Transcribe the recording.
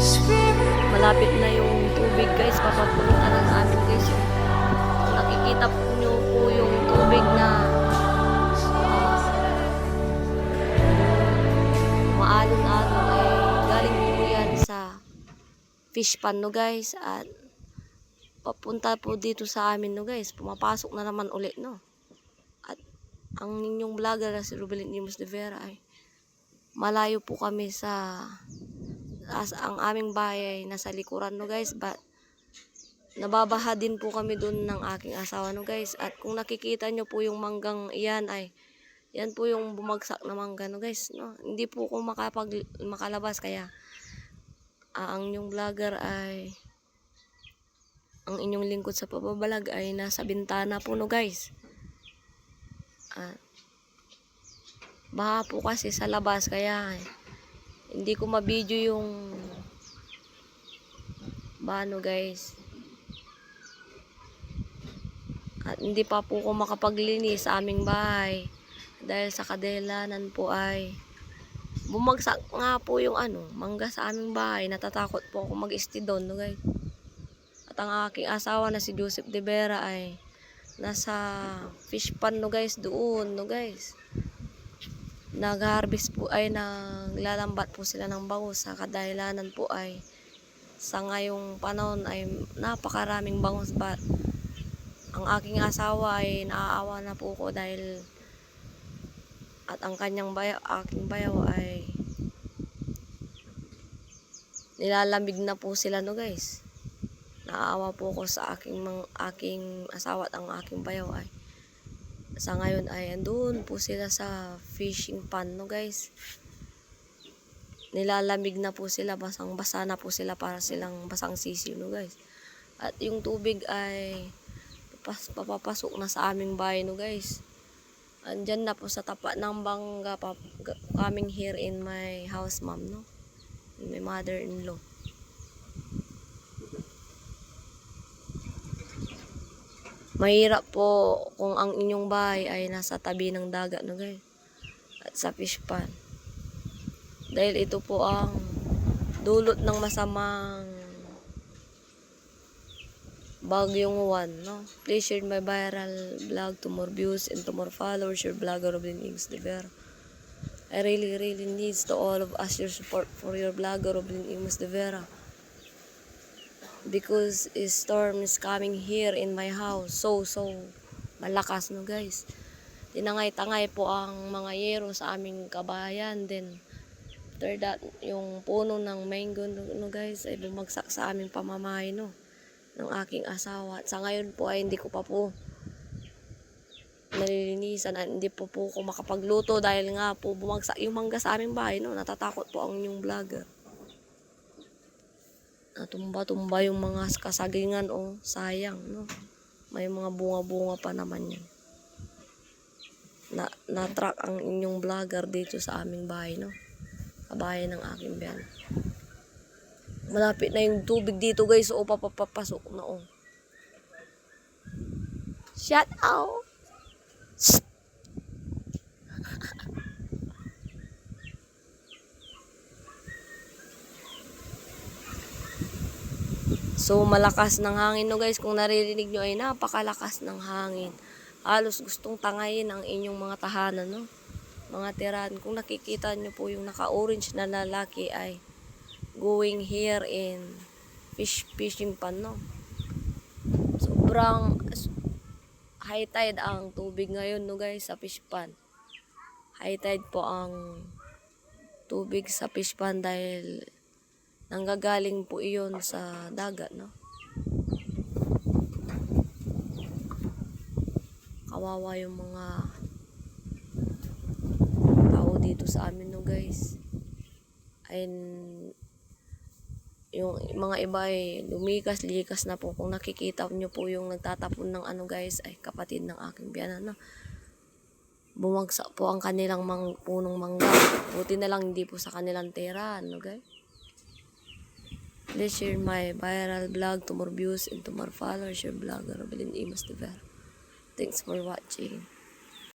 Malapit na yung tubig guys, papapunta na sa amin guys. So, kung nakikita nyo po yung tubig na maalon-alon ay galing po yan sa fish pan no guys. At papunta po dito sa amin no guys, pumapasok na naman ulit no. At ang inyong vlogger na si Rubilin Imus de Vera ay malayo po kami sa ang aming bahay ay nasa likuran no guys, but nababaha din po kami doon ng aking asawa no guys. At kung nakikita nyo po yung manggang iyan ay yan po yung bumagsak na mangga no guys no. Hindi po ako makalabas kaya ang inyong vlogger ay ang inyong lingkod sa pababalag ay nasa bintana po no guys. Baha po kasi sa labas kaya hindi ko mabidyo yung bano guys. At hindi pa po ako makapaglinis sa aming bahay dahil sa kadelanan po ay bumagsak nga po yung mangga sa aming bahay. Natatakot po ako mag-stay doon no guys. At ang aking asawa na si Joseph de Vera ay nasa fish pan no guys, doon no guys. Nag-harvest po ay naglalambat po sila ng bangus sa kadahilanan po ay sa ngayong panahon ay napakaraming bangus, but ang aking asawa ay naaawa na po ko dahil at ang kanyang aking bayaw ay nilalamig na po sila no guys. Naaawa po ko sa aking asawa at ang aking bayaw ay sa ngayon ay andun po sila sa fishing pan no guys. Nilalamig na po sila, basang basa na po sila para silang basang sisiw no guys. At yung tubig ay papapasok na sa aming bahay no guys. Andyan na po sa tapat ng bangga coming here in my house ma'am no, in my mother-in-law. Mahirap po kung ang inyong bahay ay nasa tabi ng dagat no guys at sa fish pan. Dahil ito po ang dulot ng masamang bagyong Juan no. Please share my viral vlog to more views and to more followers. Your vlogger Rubilin Imus de Vera. I really needs to all of us your support for your vlogger Rubilin Imus de Vera. Because a storm is coming here in my house. So malakas no guys. Tinangay-tangay po ang mga yero sa aming kabahayan. Then after that, yung puno ng mango no guys ay bumagsak sa aming pamamahay no ng aking asawa. At sa ngayon po ay hindi ko pa po nalilinisan at hindi po ako makapagluto dahil nga po bumagsak yung mangga sa aming bahay no. Natatakot po ang inyong vlogger. Natumba-tumba yung mga kasagingan sayang no. May mga bunga-bunga pa naman yan. Na-track ang inyong vlogger dito sa aming bahay no. Kabahay ng aking biyan. Malapit na yung tubig dito guys, papapasok na Shut out. So malakas ng hangin no guys, kung naririnig nyo ay napakalakas ng hangin. Halos gustong tangayin ang inyong mga tahanan no, mga tirahan. Kung nakikita nyo po yung naka-orange na lalaki ay going here in fishing pan no. Sobrang high tide ang tubig ngayon no guys sa fish pan. High tide po ang tubig sa fish pan dahil nanggagaling po iyon sa dagat no. Kawawa yung mga tao dito sa amin no guys. And yung mga iba ay lumikas-likas na po. Kung nakikita nyo po yung nagtatapon ng guys ay kapatid ng aking biyanan no. Bumagsak po ang kanilang punong mangga. Buti na lang hindi po sa kanilang tirahan no guys. Please share my viral vlog to more views and to more followers. Your vlogger Rubilin Imus de Vera. Thanks for watching.